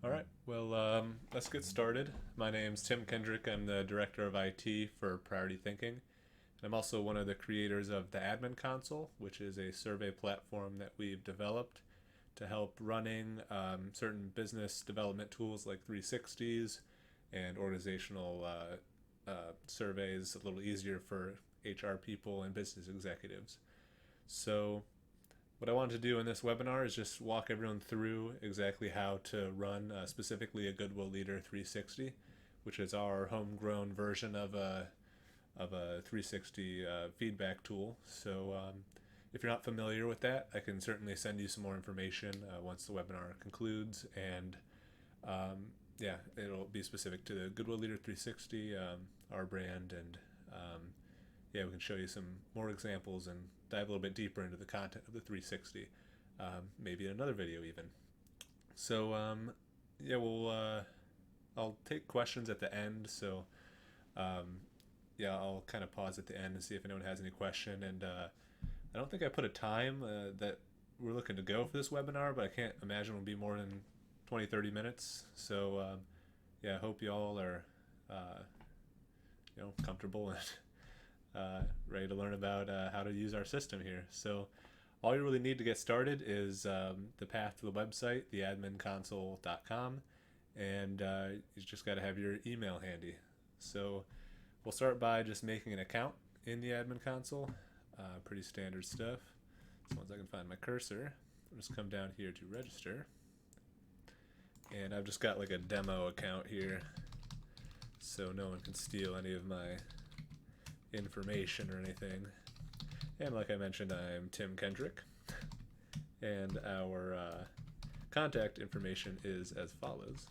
All right, well, let's get started. My name's Tim Kendrick. I'm the Director of IT for Priority Thinking. I'm also one of the creators of the Admin Console, which is a survey platform that we've developed to help running certain business development tools like 360s and organizational surveys a little easier for HR people and business executives. So, what I wanted to do in this webinar is just walk everyone through exactly how to run specifically a Goodwill Leader 360, which is our homegrown version of a 360 feedback tool. So if you're not familiar with that, I can certainly send you some more information once the webinar concludes. And yeah, it'll be specific to the Goodwill Leader 360, our brand, and yeah, we can show you some more examples and dive a little bit deeper into the content of the 360, maybe in another video even. So yeah, I'll take questions at the end. So yeah, I'll kind of pause at the end and see if anyone has any question. And I don't think I put a time that we're looking to go for this webinar, but I can't imagine it'll be more than 20-30 minutes. So yeah, I hope you all are comfortable and ready to learn about how to use our system here. So all you really need to get started is the path to the website, theadminconsole.com, and you just got to have your email handy. So we'll start by just making an account in the admin console. Pretty standard stuff. So once I can find my cursor, I'll just come down here to register. And I've just got like a demo account here, so no one can steal any of my information or anything. And like I mentioned, I'm Tim Kendrick, and our contact information is as follows.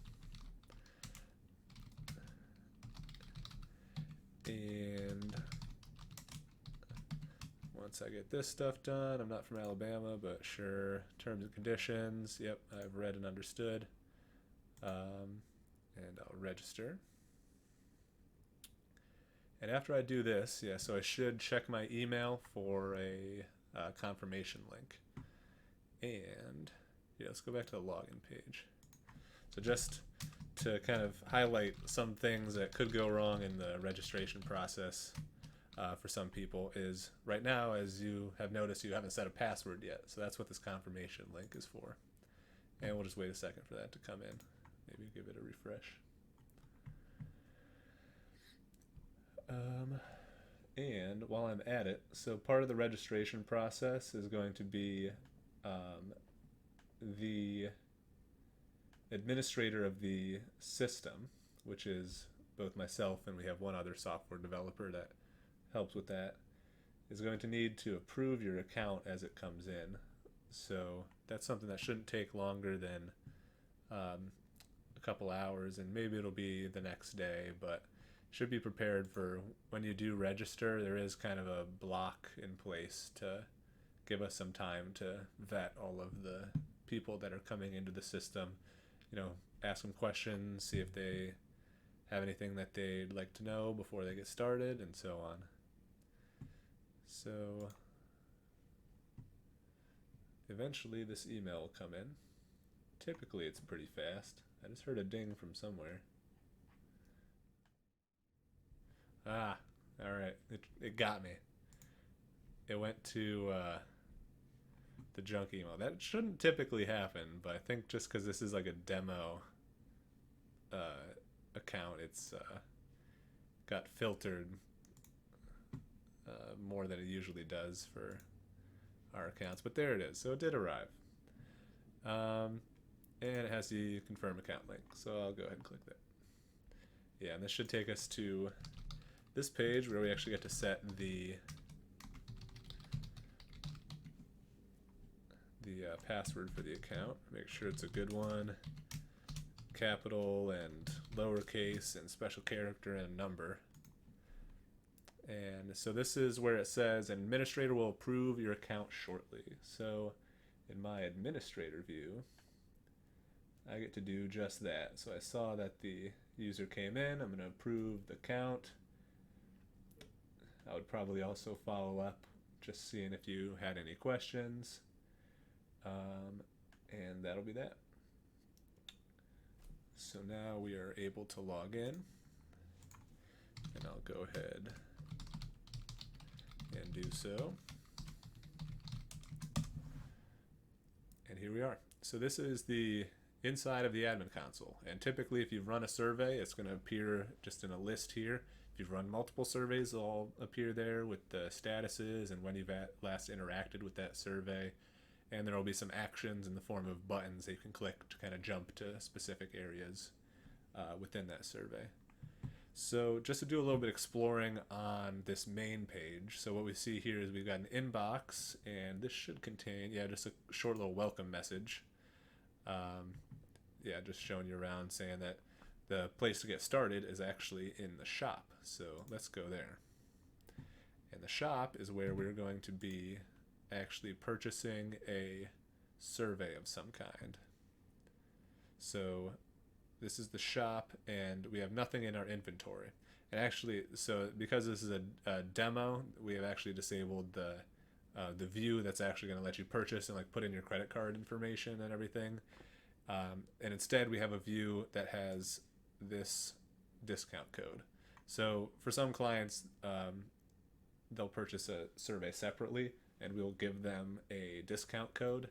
And once I get this stuff done, I'm not from Alabama, but sure, terms and conditions, yep, I've read and understood. And I'll register. And after I do this, yeah, so I should check my email for a confirmation link. And yeah, let's go back to the login page. So just to kind of highlight some things that could go wrong in the registration process for some people is right now, as you have noticed, you haven't set a password yet. So that's what this confirmation link is for. And we'll just wait a second for that to come in. Maybe give it a refresh. And while I'm at it, so part of the registration process is going to be the administrator of the system, which is both myself and we have one other software developer that helps with that, is going to need to approve your account as it comes in. So that's something that shouldn't take longer than a couple hours, and maybe it'll be the next day, but should be prepared for when you do register. There is kind of a block in place to give us some time to vet all of the people that are coming into the system, ask them questions, see if they have anything that they'd like to know before they get started, and so on. So eventually this email will come in. Typically it's pretty fast. I just heard a ding from somewhere. Ah, all right. It got me. It went to the junk email. That shouldn't typically happen, but I think just because this is like a demo account, it's got filtered more than it usually does for our accounts. But there it is. So it did arrive. And it has the confirm account link. So I'll go ahead and click that. Yeah, and this should take us to this page where we actually get to set the password for the account. Make sure it's a good one, capital and lowercase and special character and number. And so this is where it says an administrator will approve your account shortly. So in my administrator view, I get to do just that. So I saw that the user came in. I'm going to approve the account. I would probably also follow up just seeing if you had any questions. And that'll be that. So now we are able to log in, and I'll go ahead and do so. And here we are. So this is the inside of the admin console, and typically if you've run a survey, it's going to appear just in a list here. If you've run multiple surveys, they'll all appear there with the statuses and when you've last interacted with that survey, and there will be some actions in the form of buttons that you can click to kind of jump to specific areas within that survey. So just to do a little bit exploring on this main page, so what we see here is we've got an inbox, and this should contain, just a short little welcome message. Just showing you around, saying that the place to get started is actually in the shop. So let's go there. And the shop is where we're going to be actually purchasing a survey of some kind. So this is the shop, and we have nothing in our inventory. And actually, so because this is a demo, we have actually disabled the view that's actually going to let you purchase and like put in your credit card information and everything. And instead, we have a view that has this discount code. So for some clients, they'll purchase a survey separately, and we'll give them a discount code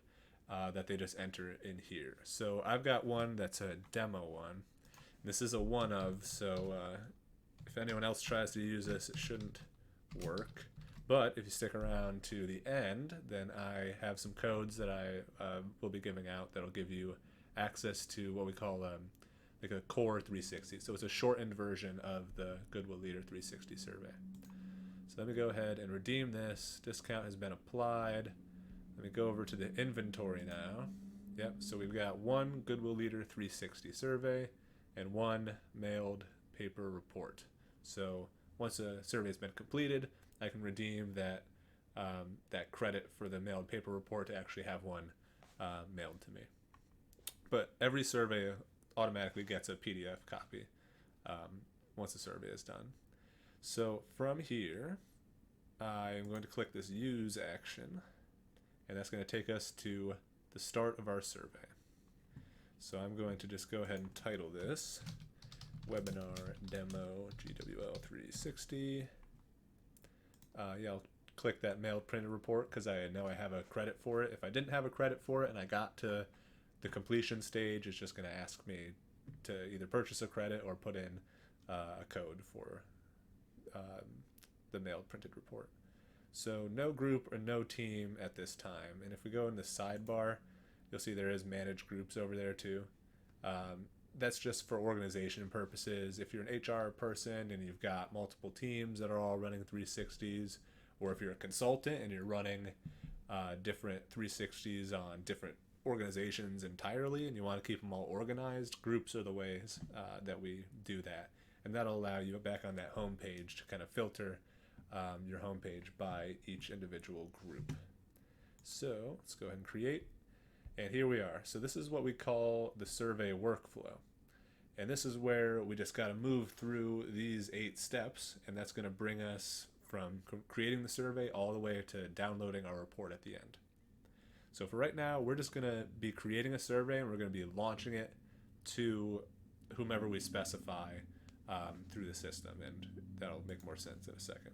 that they just enter in here. So I've got one that's a demo one. This is a one of, so if anyone else tries to use this, it shouldn't work. But if you stick around to the end, then I have some codes that I will be giving out that'll give you access to what we call like a core 360. So it's a shortened version of the Goodwill Leader 360 survey. So let me go ahead and redeem this. Discount has been applied. Let me go over to the inventory now. Yep, so we've got one Goodwill Leader 360 survey and one mailed paper report. So once a survey's been completed, I can redeem that that credit for the mailed paper report to actually have one mailed to me. But every survey automatically gets a PDF copy once the survey is done. So from here, I'm going to click this use action, and that's going to take us to the start of our survey. So I'm going to just go ahead and title this Webinar Demo GWL 360. I'll click that mailed printed report because I know I have a credit for it. If I didn't have a credit for it and I got to the completion stage, it's just going to ask me to either purchase a credit or put in a code for the mailed printed report. So no group or no team at this time. And if we go in the sidebar, you'll see there is manage groups over there too. That's just for organization purposes. If you're an HR person and you've got multiple teams that are all running 360s, or if you're a consultant and you're running different 360s on different organizations entirely and you want to keep them all organized, groups are the ways that we do that. And that'll allow you back on that home page to kind of filter your home page by each individual group. So let's go ahead and create. And here we are. So this is what we call the survey workflow. And this is where we just got to move through these 8 steps, and that's going to bring us from creating the survey all the way to downloading our report at the end. So for right now, we're just going to be creating a survey, and we're going to be launching it to whomever we specify through the system, and that'll make more sense in a second.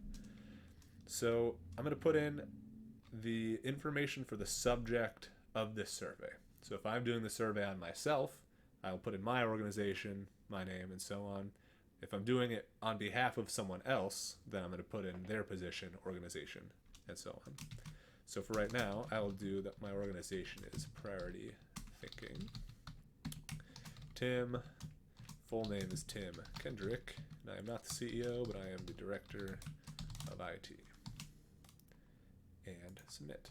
So I'm going to put in the information for the subject of this survey. So if I'm doing the survey on myself, I'll put in my organization, my name, and so on. If I'm doing it on behalf of someone else, then I'm going to put in their position, organization, and so on. So for right now, I will do that. My organization is Priority Thinking. Tim, full name is Tim Kendrick, and I am not the CEO, but I am the Director of IT. And submit.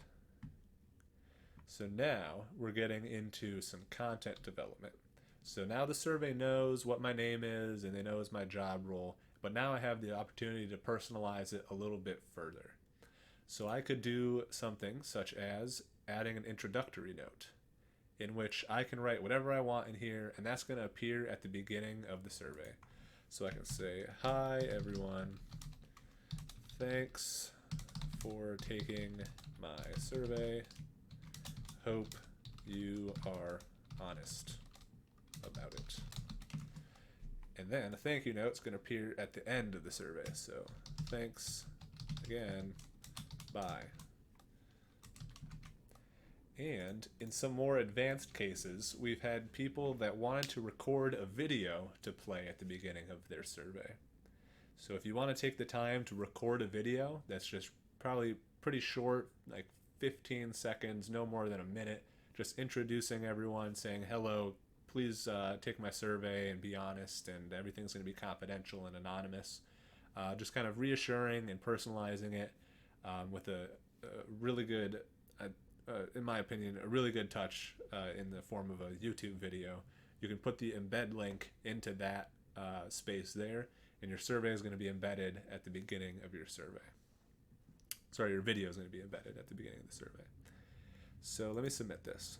So now we're getting into some content development. So now the survey knows what my name is and it knows my job role, but now I have the opportunity to personalize it a little bit further. So I could do something such as adding an introductory note in which I can write whatever I want in here, and that's going to appear at the beginning of the survey. So I can say, "Hi everyone, thanks for taking my survey. Hope you are honest." about it. And then a thank you note is going to appear at the end of the survey. So thanks again, bye. And in some more advanced cases, we've had people that wanted to record a video to play at the beginning of their survey. So if you want to take the time to record a video that's just probably pretty short, like 15 seconds, no more than a minute, just introducing everyone, saying, hello, please take my survey and be honest, and everything's going to be confidential and anonymous. Just kind of reassuring and personalizing it with a really good, in my opinion, a really good touch in the form of a YouTube video. You can put the embed link into that space there, and your survey is going to be embedded at the beginning of your survey. Sorry, your video is going to be embedded at the beginning of the survey. So let me submit this.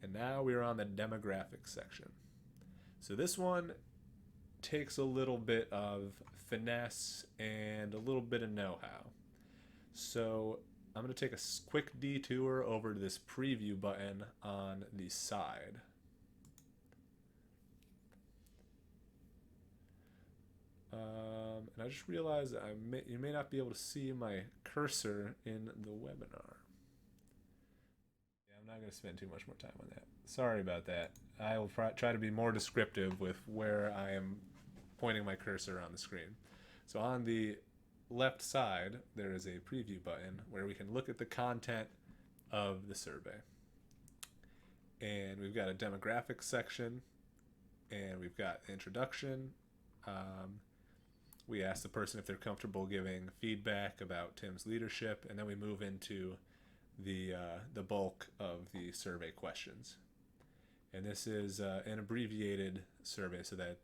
And now we're on the demographics section. So this one takes a little bit of finesse and a little bit of know-how. So I'm going to take a quick detour over to this preview button on the side. And I just realized that you may not be able to see my cursor in the webinar. Yeah, I'm not going to spend too much more time on that. Sorry about that. I will try to be more descriptive with where I am pointing my cursor on the screen. So on the left side, there is a preview button where we can look at the content of the survey. And we've got a demographics section, and we've got introduction. We ask the person if they're comfortable giving feedback about Tim's leadership, and then we move into the bulk of the survey questions. And this is an abbreviated survey, so that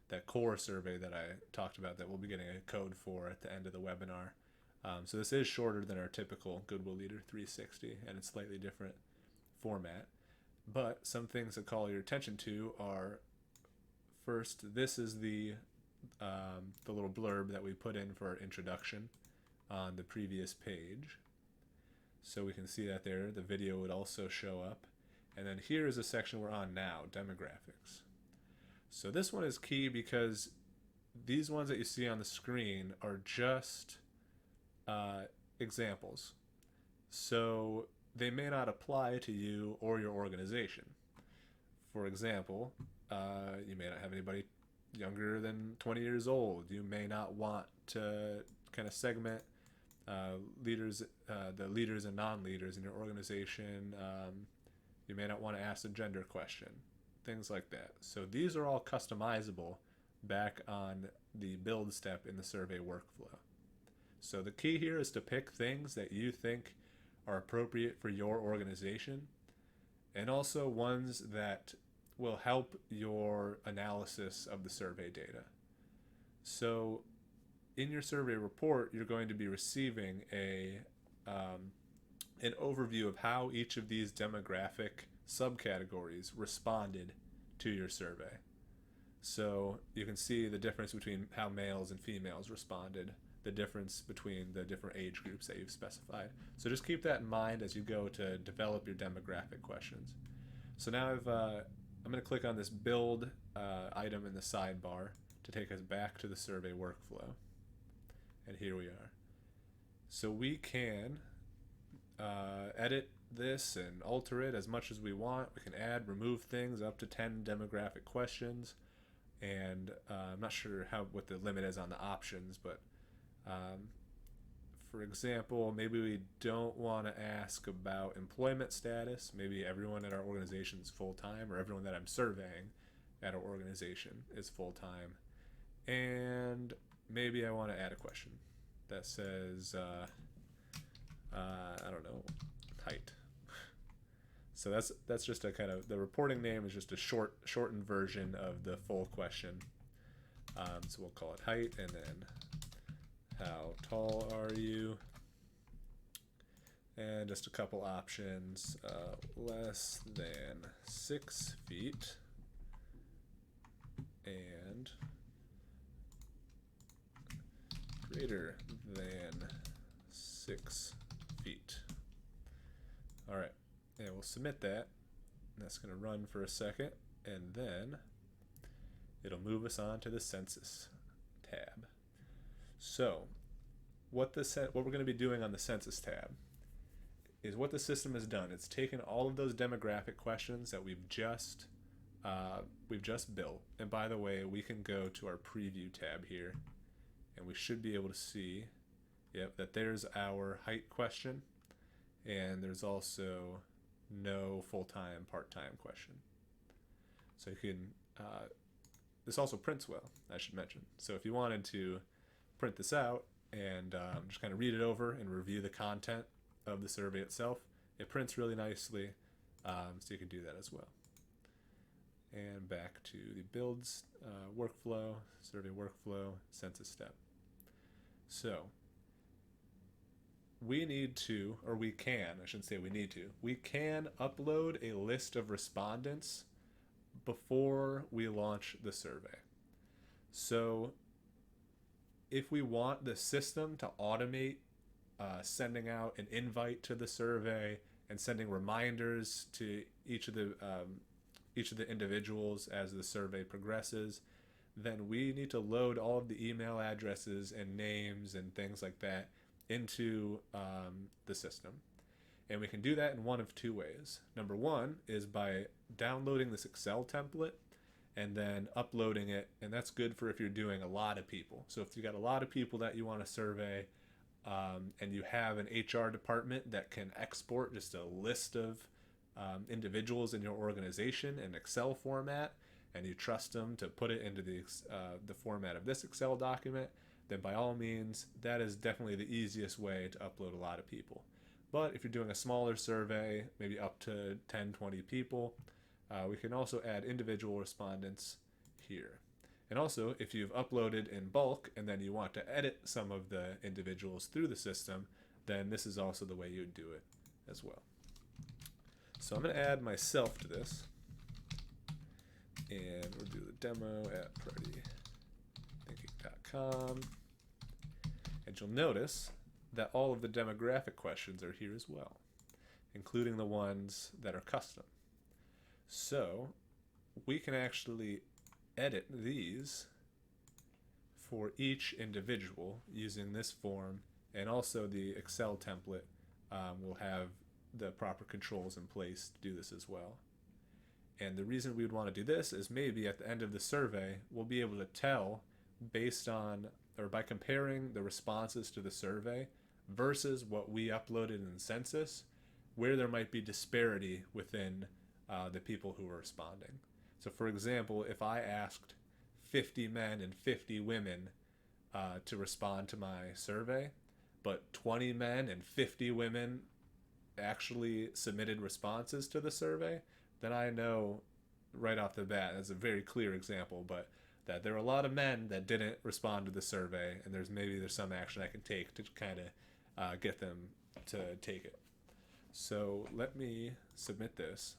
that core survey that I talked about that we'll be getting a code for at the end of the webinar. So this is shorter than our typical Goodwill Leader 360, and it's slightly different format. But some things that call your attention to are, first, this is the little blurb that we put in for our introduction on the previous page. So we can see that there. The video would also show up. And then here is the section we're on now, demographics. So this one is key because these ones that you see on the screen are just examples. So they may not apply to you or your organization. For example, you may not have anybody younger than 20 years old. You may not want to kind of segment leaders, the leaders and non-leaders in your organization. You may not want to ask a gender question, things like that. So these are all customizable back on the build step in the survey workflow. So the key here is to pick things that you think are appropriate for your organization, and also ones that will help your analysis of the survey data. So in your survey report, you're going to be receiving an overview of how each of these demographic subcategories responded to your survey. So you can see the difference between how males and females responded, the difference between the different age groups that you've specified. So just keep that in mind as you go to develop your demographic questions. So now I'm going to click on this build item in the sidebar to take us back to the survey workflow. And here we are. So we can edit this and alter it as much as we want. We can add, remove things, up to 10 demographic questions. And I'm not sure what the limit is on the options, but for example, maybe we don't want to ask about employment status. Maybe everyone at our organization is full-time, or everyone that I'm surveying at our organization is full-time. And maybe I want to add a question that says, I don't know, height. So that's just a kind of, the reporting name is just a shortened version of the full question. So we'll call it height, and then how tall are you? And just a couple options, less than 6 feet, and greater than 6 feet. All right, and we'll submit that. That's going to run for a second. and then it'll move us on to the Census tab. So what we're going to be doing on the Census tab is what the system has done. It's taken all of those demographic questions that we've just built. And by the way, we can go to our preview tab here, and we should be able to see, that there's our height question, and there's also no full-time, part-time question. So you can, this also prints well, I should mention. So if you wanted to print this out and just kind of read it over and review the content of the survey itself, it prints really nicely, so you can do that as well. And back to the builds workflow, survey workflow, census step. So we need to, or we can, I shouldn't say we need to, we can upload a list of respondents before we launch the survey. So if we want the system to automate sending out an invite to the survey and sending reminders to each of the individuals as the survey progresses, then we need to load all of the email addresses and names and things like that into the system. And we can do that in one of two ways. Number one is by downloading this Excel template and then uploading it, and that's good for if you're doing a lot of people. So if you got a lot of people that you want to survey, and you have an HR department that can export just a list of individuals in your organization in Excel format, and you trust them to put it into the format of this Excel document, then by all means, that is definitely the easiest way to upload a lot of people. But if you're doing a smaller survey, maybe up to 10, 20 people, we can also add individual respondents here. And also, if you've uploaded in bulk and then you want to edit some of the individuals through the system, then this is also the way you would do it as well. So I'm going to add myself to this, and we'll do the demo at PriorityThinking.com. And you'll notice that all of the demographic questions are here as well, including the ones that are custom. So we can actually edit these for each individual using this form, and also the Excel template will have the proper controls in place to do this as well. And the reason we would want to do this is maybe at the end of the survey we'll be able to tell, based on, or by comparing the responses to the survey versus what we uploaded in the census, where there might be disparity within the people who are responding. So for example, if I asked 50 men and 50 women to respond to my survey, but 20 men and 50 women actually submitted responses to the survey, then I know right off the bat, that's a very clear example, but that there are a lot of men that didn't respond to the survey, and there's some action I can take to kind of get them to take it. So let me submit this.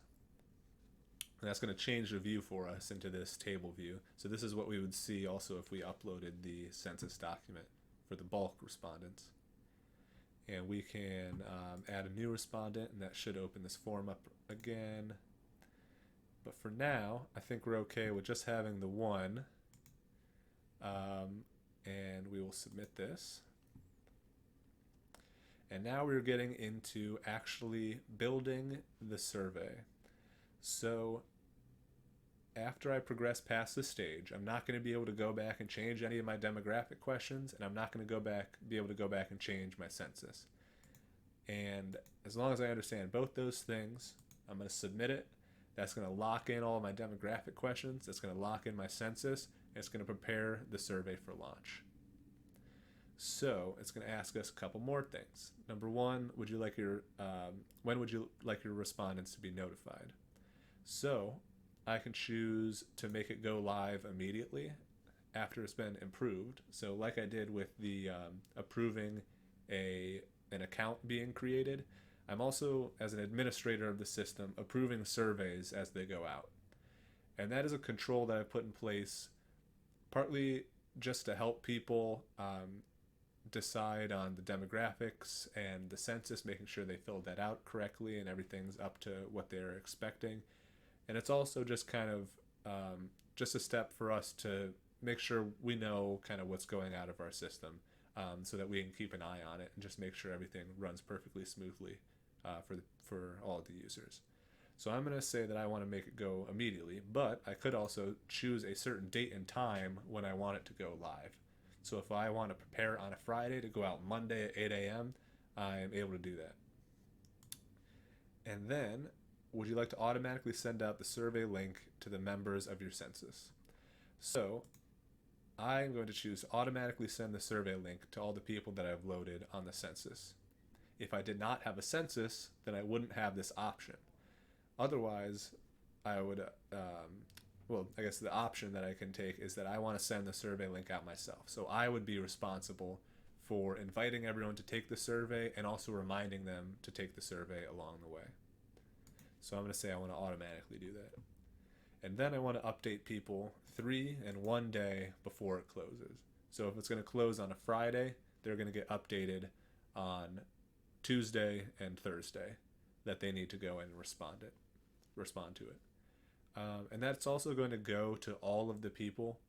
And that's going to change the view for us into this table view. So this is what we would see also if we uploaded the census document for the bulk respondents. And we can add a new respondent, and that should open this form up again. But for now, I think we're okay with just having the one. And we will submit this. And now we're getting into actually building the survey. So after I progress past this stage, I'm not going to be able to go back and change any of my demographic questions, and I'm not going to be able to go back and change my census. And as long as I understand both those things, I'm going to submit it. That's going to lock in all of my demographic questions. That's going to lock in my census, and it's going to prepare the survey for launch. So it's going to ask us a couple more things. Number one, when would you like your respondents to be notified? So I can choose to make it go live immediately after it's been improved. So like I did with the approving an account being created, I'm also, as an administrator of the system, approving surveys as they go out. And that is a control that I put in place partly just to help people decide on the demographics and the census, making sure they filled that out correctly and everything's up to what they're expecting. And it's also just kind of just a step for us to make sure we know kind of what's going out of our system, so that we can keep an eye on it and just make sure everything runs perfectly smoothly for all of the users. So I'm going to say that I want to make it go immediately, but I could also choose a certain date and time when I want it to go live. So if I want to prepare on a Friday to go out Monday at 8 a.m., I am able to do that. And then, would you like to automatically send out the survey link to the members of your census? So I'm going to choose automatically send the survey link to all the people that I've loaded on the census. If I did not have a census, then I wouldn't have this option. Otherwise, I would, I guess the option that I can take is that I want to send the survey link out myself. So I would be responsible for inviting everyone to take the survey and also reminding them to take the survey along the way. So I'm going to say I want to automatically do that. And then I want to update people 3 and 1 day before it closes. So if it's going to close on a Friday, they're going to get updated on Tuesday and Thursday that they need to go and respond to it. And that's also going to go to all of the people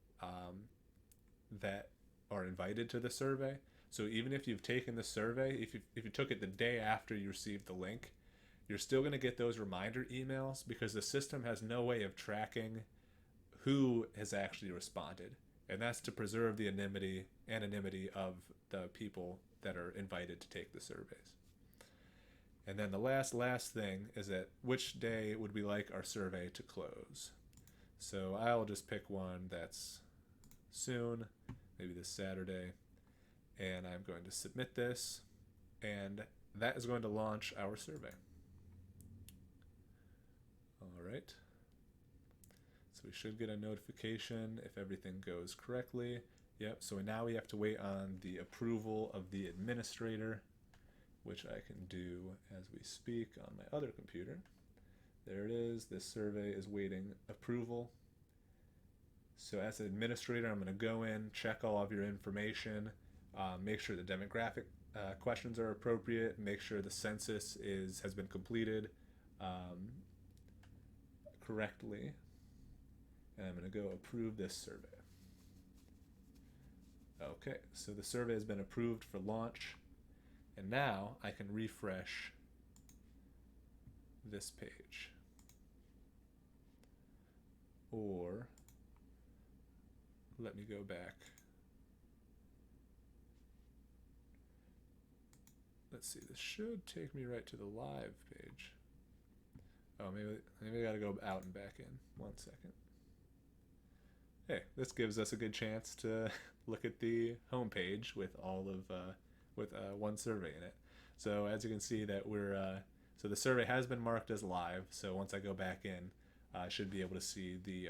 that are invited to the survey. So even if you've taken the survey, if you took it the day after you received the link, you're still going to get those reminder emails because the system has no way of tracking who has actually responded. And that's to preserve the anonymity of the people that are invited to take the surveys. And then the last thing is that which day would we like our survey to close? So I'll just pick one that's soon, maybe this Saturday, and I'm going to submit this, and that is going to launch our survey. All right. So we should get a notification if everything goes correctly. Yep, so now we have to wait on the approval of the administrator, which I can do as we speak on my other computer. There it is. This survey is waiting approval. So as an administrator, I'm going to go in, check all of your information, make sure the demographic questions are appropriate, make sure the census has been completed correctly, and I'm going to go approve this survey. Okay, so the survey has been approved for launch. And now I can refresh this page. Or let me go back. Let's see, this should take me right to the live page. Oh, maybe I gotta go out and back in. 1 second. Hey, this gives us a good chance to look at the home page with all of one survey in it. So as you can see that so the survey has been marked as live. So once I go back in, I should be able to see the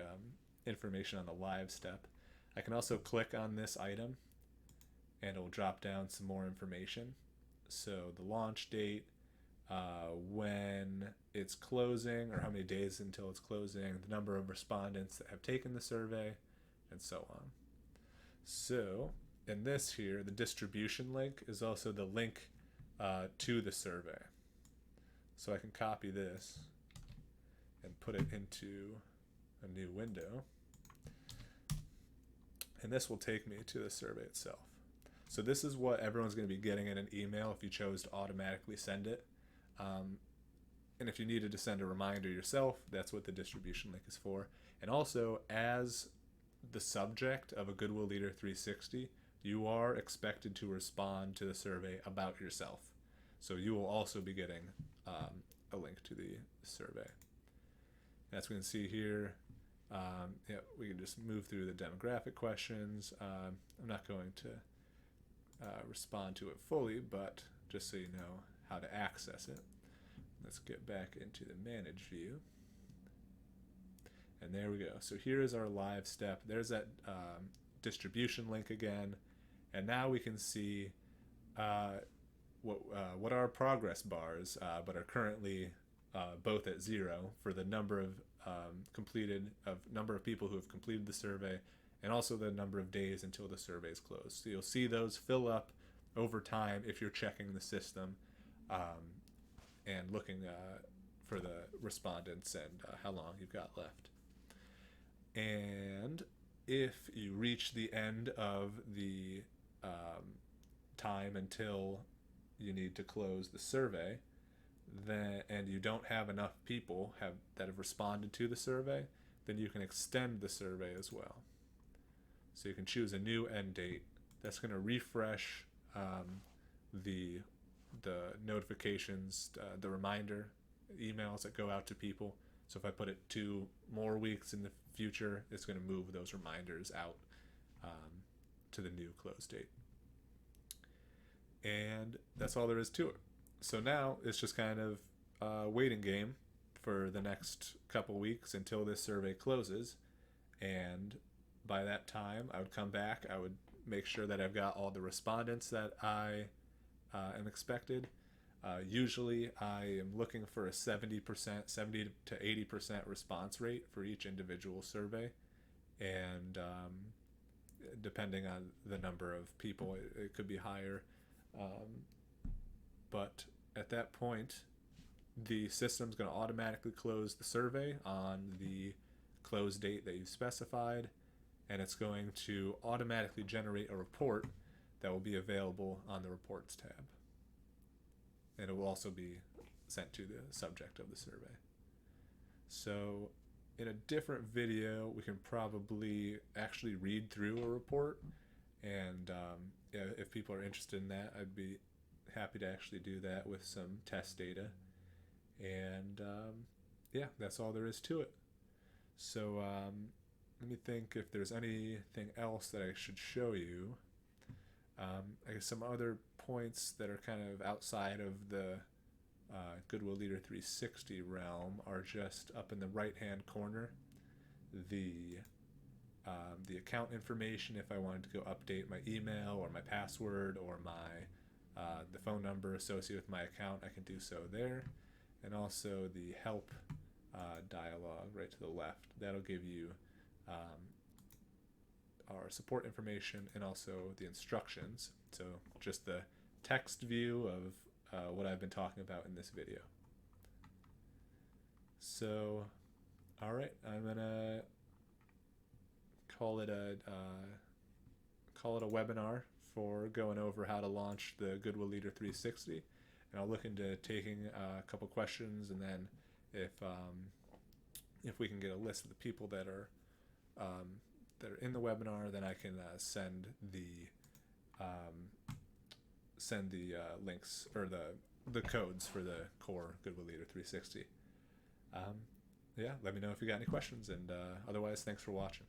information on the live step. I can also click on this item and it will drop down some more information. So the launch date, when it's closing or how many days until it's closing, the number of respondents that have taken the survey, and so on. So in this here, the distribution link is also the link to the survey. So I can copy this and put it into a new window. And this will take me to the survey itself. So this is what everyone's going to be getting in an email if you chose to automatically send it. And if you needed to send a reminder yourself, that's what the distribution link is for. And also, as the subject of a Goodwill Leader 360, you are expected to respond to the survey about yourself. So you will also be getting a link to the survey. As we can see here, we can just move through the demographic questions. I'm not going to respond to it fully, but just so you know how to access it. Let's get back into the Manage view. And there we go. So here is our live step. There's that distribution link again. And now we can see what are our progress bars, but are currently both at 0 for the number of number of people who have completed the survey, and also the number of days until the survey is closed. So you'll see those fill up over time if you're checking the system and looking for the respondents and how long you've got left. And if you reach the end of the time until you need to close the survey, then and you don't have enough people that have responded to the survey, then you can extend the survey as well. So you can choose a new end date that's going to refresh the notifications, the reminder emails that go out to people. So if I put it 2 more weeks in the future, it's going to move those reminders out to the new close date. And that's all there is to it. So now it's just kind of a waiting game for the next couple weeks until this survey closes. And by that time, I would come back. I would make sure that I've got all the respondents that I am expected. Usually I am looking for a 70% to 80% response rate for each individual survey. And depending on the number of people, it could be higher. But at that point, the system's going to automatically close the survey on the close date that you've specified, and it's going to automatically generate a report that will be available on the Reports tab. And it will also be sent to the subject of the survey. So in a different video, we can probably actually read through a report, and if people are interested in that, I'd be happy to actually do that with some test data. And yeah, that's all there is to it. So let me think if there's anything else that I should show you. I guess some other points that are kind of outside of the Goodwill Leader 360 realm are just up in the right hand corner. The account information, if I wanted to go update my email or my password or the phone number associated with my account, I can do so there. And also the help dialog right to the left. That'll give you our support information and also the instructions. So just the text view of what I've been talking about in this video. So, all right, I'm gonna call it a webinar for going over how to launch the Goodwill Leader 360, and I'll look into taking a couple questions, and then if we can get a list of the people that are in the webinar, then I can send the links or the codes for the core Goodwill Leader 360. Yeah, let me know if you got any questions, and otherwise, thanks for watching.